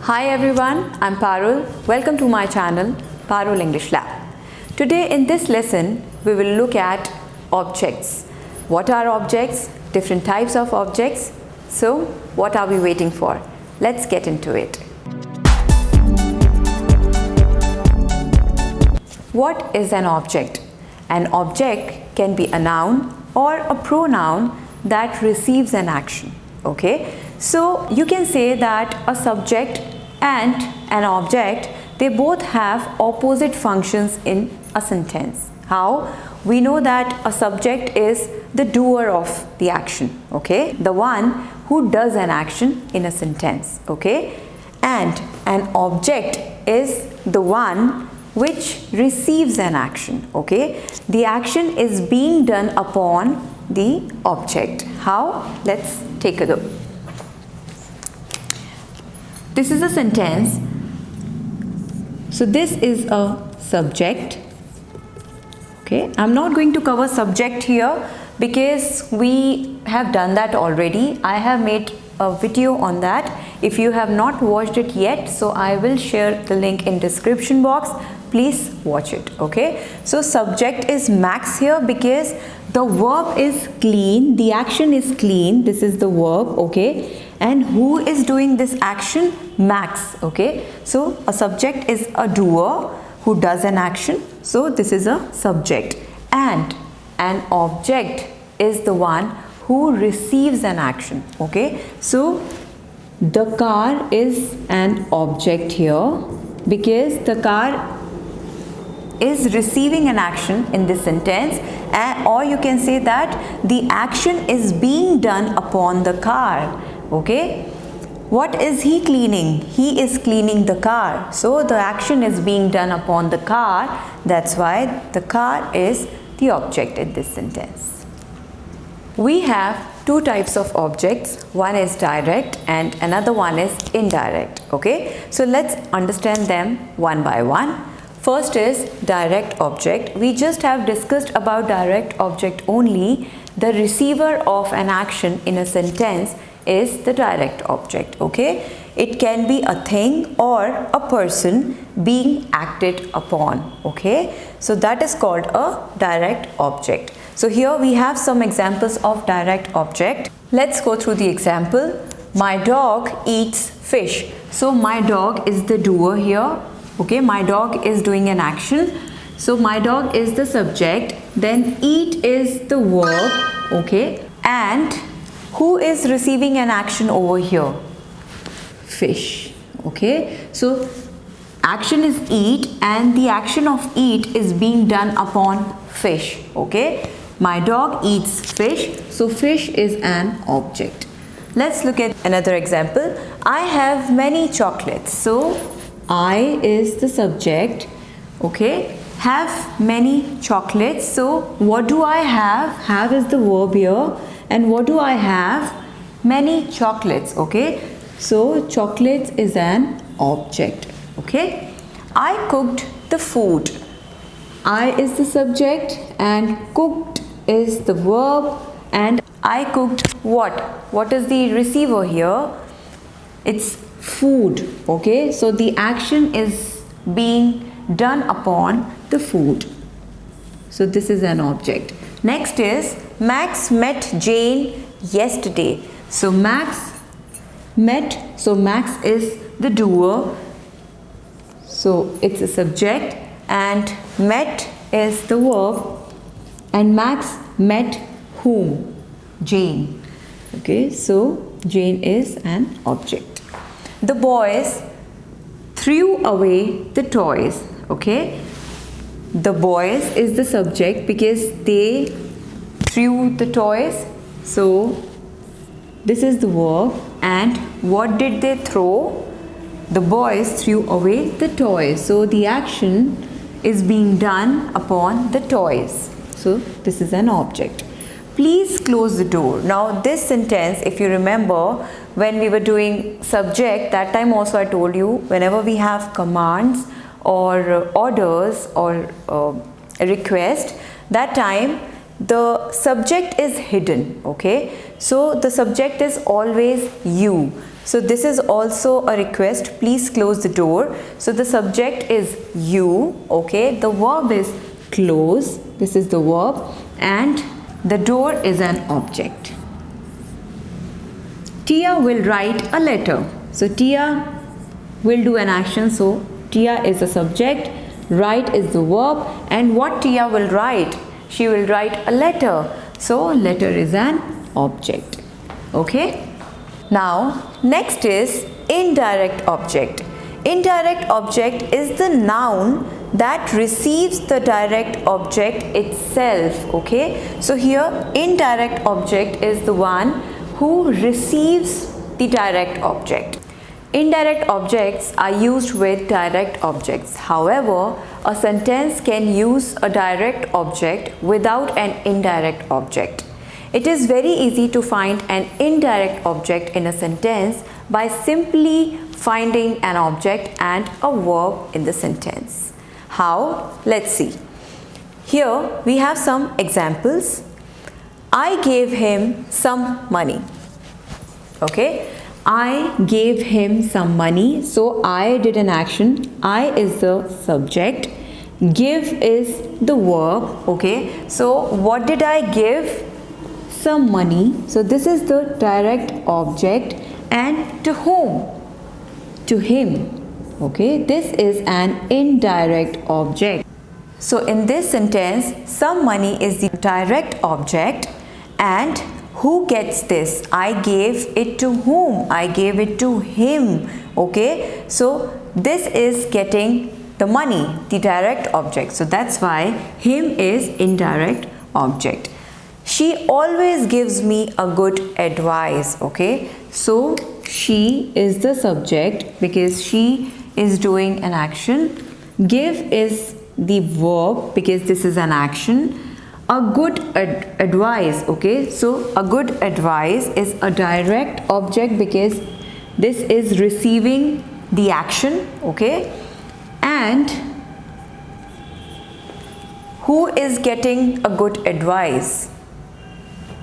Hi everyone, I'm Parul. Welcome to my channel, Parul English Lab. Today in this lesson, we will look at objects. What are objects? Different types of objects. So, what are we waiting for? Let's get into it. What is an object? An object can be a noun or a pronoun that receives an action. Okay, so you can say that a subject and an object, they both have opposite functions in a sentence. How? We know that a subject is the doer of the action, okay, the one who does an action in a sentence, okay, and an object is the one which receives an action, okay. The action is being done upon the object. How? Let's take a look. This is a sentence. So this is a subject. Okay, I'm not going to cover subject here because we have done that already. I have made a video on that. If you have not watched it yet, so I will share the link in description box. Please watch it. Okay, so subject is Max here because the verb is clean, the action is clean. This is the verb, okay, and who is doing this action? Max, okay. So a subject is a doer who does an action, so this is a subject, and an object is the one who receives an action, okay. So the car is an object here because the car is receiving an action in this sentence, or you can say that the action is being done upon the car, okay. What is he cleaning? He is cleaning the car, so the action is being done upon the car. That's why the car is the object in this sentence. We have two types of objects. One is direct and another one is indirect, okay. So let's understand them one by one. First is direct object. We just have discussed about direct object only. The receiver of an action in a sentence is the direct object, okay. It can be a thing or a person being acted upon, okay. So that is called a direct object. So here we have some examples of direct object. Let's go through the example. My dog eats fish. So my dog is the doer here, okay. My dog is doing an action, so my dog is the subject, then eat is the verb, okay, and who is receiving an action over here? Fish, okay. So action is eat and the action of eat is being done upon fish, okay. My dog eats fish, so fish is an object. Let's look at another example. I have many chocolates. So I is the subject, okay. Have many chocolates. So what do I have? Have is the verb here. And what do I have? Many chocolates, okay. So chocolates is an object, okay. I cooked the food. I is the subject and cooked is the verb, and I cooked what? What is the receiver here? It's food, okay. So the action is being done upon the food. So this is an object. Next is Max met Jane yesterday. So Max met, so Max is the doer, so it's a subject, and met is the verb, and Max met whom? Jane, okay. So Jane is an object. The boys threw away the toys, okay. The boys is the subject because they threw the toys, so this is the verb, and what did they throw? The boys threw away the toys, so the action is being done upon the toys, so this is an object. Please close the door. Now this sentence, if you remember, when we were doing subject, that time also I told you, whenever we have commands or orders or a request, that time the subject is hidden, okay. So the subject is always you. So this is also a request, please close the door. So the subject is you, okay, the verb is close, this is the verb, and the door is an object. Tia will write a letter. So Tia will do an action, so Tia is the subject, write is the verb, and what Tia will write? She will write a letter. So letter is an object. Okay? Now next is indirect object. Indirect object is the noun that receives the direct object itself. Okay? So here indirect object is the one who receives the direct object. Indirect objects are used with direct objects. However, a sentence can use a direct object without an indirect object. It is very easy to find an indirect object in a sentence by simply finding an object and a verb in the sentence. How? Let's see. Here we have some examples. I gave him some money. Okay? I gave him some money. So I did an action. I is the subject. Give is the verb. Okay? So what did I give? Some money. So this is the direct object. And to whom? To him. Okay? This is an indirect object. So in this sentence, some money is the direct object, and who gets this? I gave it to whom? I gave it to him. Okay? So this is getting the money, the direct object. So that's why him is indirect object. She always gives me a good advice. Okay? So she is the subject because she is doing an action. Give is the verb because this is an action. A good advice, okay, so a good advice is a direct object because this is receiving the action, okay, and who is getting a good advice?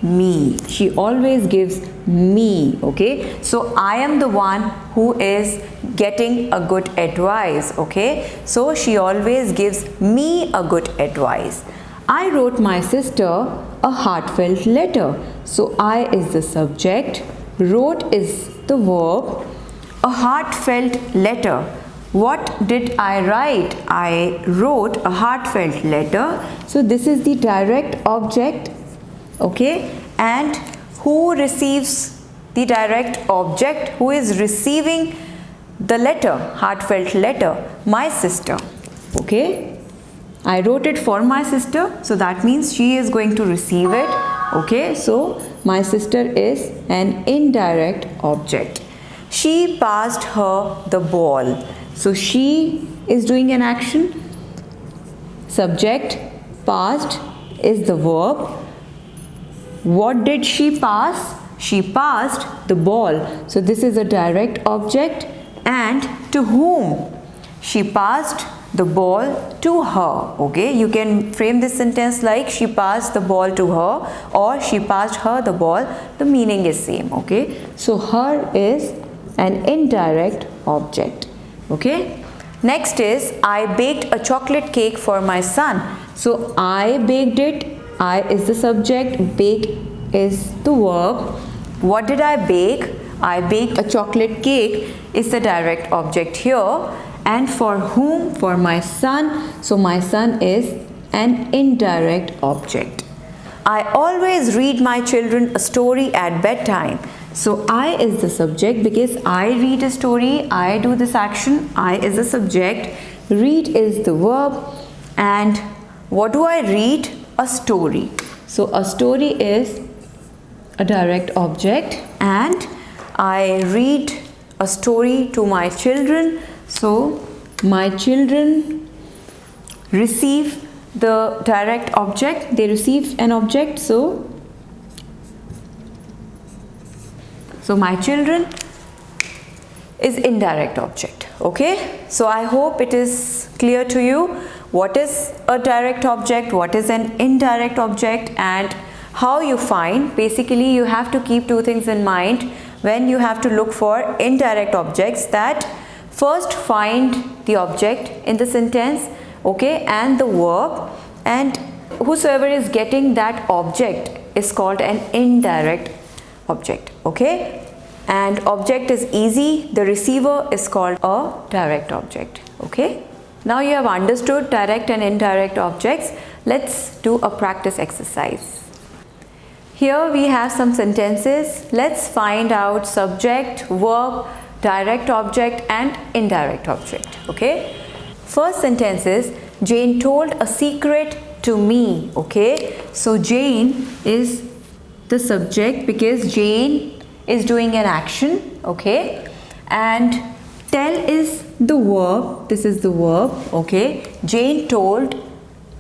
Me. She always gives me, okay, so I am the one who is getting a good advice, okay, so she always gives me a good advice. I wrote my sister a heartfelt letter. So I is the subject, wrote is the verb, a heartfelt letter. What did I write? I wrote a heartfelt letter. So this is the direct object, okay, and who receives the direct object? Who is receiving the letter, heartfelt letter? My sister, okay. I wrote it for my sister, so that means she is going to receive it. Okay, so my sister is an indirect object. She passed her the ball. So she is doing an action. Subject, passed is the verb. What did she pass? She passed the ball. So this is a direct object. And to whom? She passed the ball to her. Okay, you can frame this sentence like she passed the ball to her or she passed her the ball. The meaning is same. Okay, so her is an indirect object. Okay, next is I baked a chocolate cake for my son. So I baked it. I is the subject, bake is the verb. What did I bake? I baked a chocolate cake is the direct object here. And for whom? For my son. So my son is an indirect object. I always read my children a story at bedtime. So I is the subject because I read a story, I do this action. I is the subject, read is the verb, and what do I read? A story. So a story is a direct object, and I read a story to my children. So my children receive the direct object, they receive an object, so my children is indirect object. Okay, so I hope it is clear to you what is a direct object, what is an indirect object, and how you find. Basically you have to keep two things in mind. when you have to look for indirect objects, that first find the object in the sentence, okay, and the verb, and whosoever is getting that object is called an indirect object, okay. And object is easy, the receiver is called a direct object, okay. Now you have understood direct and indirect objects. Let's do a practice exercise. Here we have some sentences. Let's find out subject, verb, direct object and indirect object, okay. First sentence is, Jane told a secret to me, okay. So Jane is the subject because Jane is doing an action, okay, and tell is the verb. This is the verb, okay. Jane told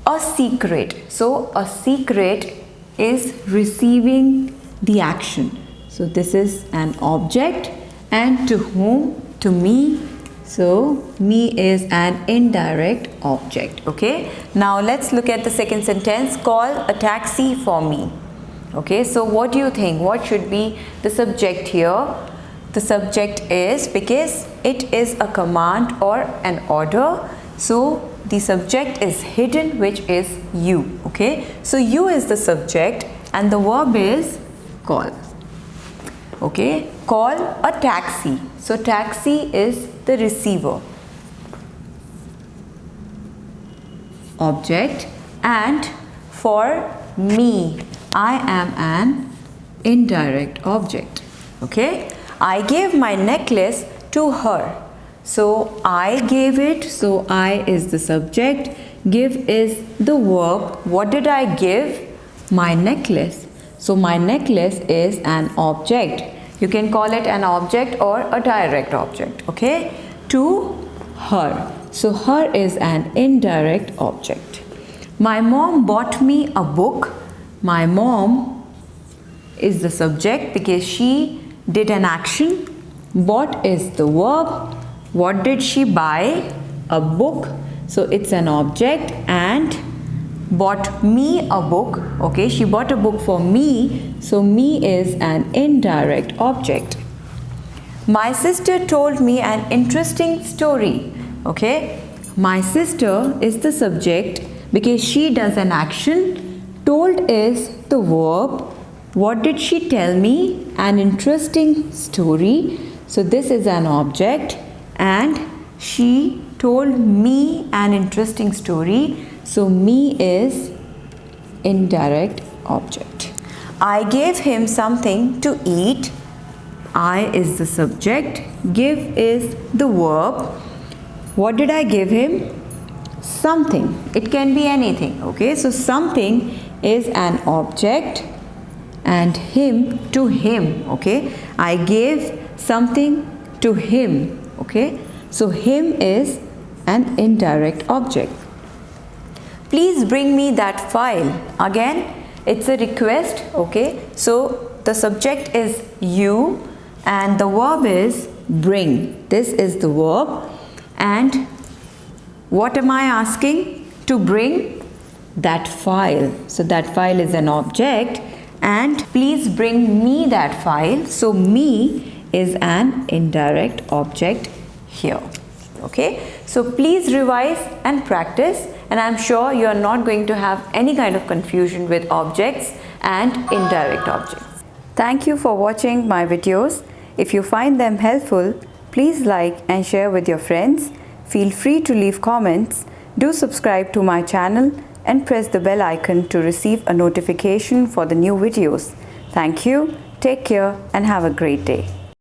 a secret. So a secret is receiving the action. So this is an object, and to whom? To me. So me is an indirect object, okay. Now let's look at the second sentence. Call a taxi for me, okay. So what do you think? What should be the subject here? The subject is, because it is a command or an order, so the subject is hidden, which is you, okay. So you is the subject and the verb is call, okay. Call a taxi. So taxi is the receiver object, and for me, I am an indirect object, okay. I gave my necklace to her. So I gave it, so I is the subject, give is the verb. What did I give? My necklace. So my necklace is an object. You can call it an object or a direct object, okay. To her. So her is an indirect object. My mom bought me a book. My mom is the subject because she did an action. Bought is the verb. What did she buy? A book. So it's an object, and bought me a book, okay. She bought a book for me. So me is an indirect object. My sister told me an interesting story, okay. My sister is the subject because she does an action. Told is the verb. What did she tell me? An interesting story. So this is an object, and she told me an interesting story. So me is indirect object. I gave him something to eat. I is the subject. Give is the verb. What did I give him? Something. It can be anything, okay. So something is an object, and him to him, okay. I gave something to him, okay. So him is an indirect object. Please bring me that file. Again, it's a request, okay. So the subject is you and the verb is bring. This is the verb, and what am I asking? To bring that file. So that file is an object, and please bring me that file. So me is an indirect object here, okay. So please revise and practice, and I'm sure you are not going to have any kind of confusion with objects and indirect objects. Thank you for watching my videos. If you find them helpful, please like and share with your friends. Feel free to leave comments. Do subscribe to my channel and press the bell icon to receive a notification for the new videos. Thank you, take care and have a great day.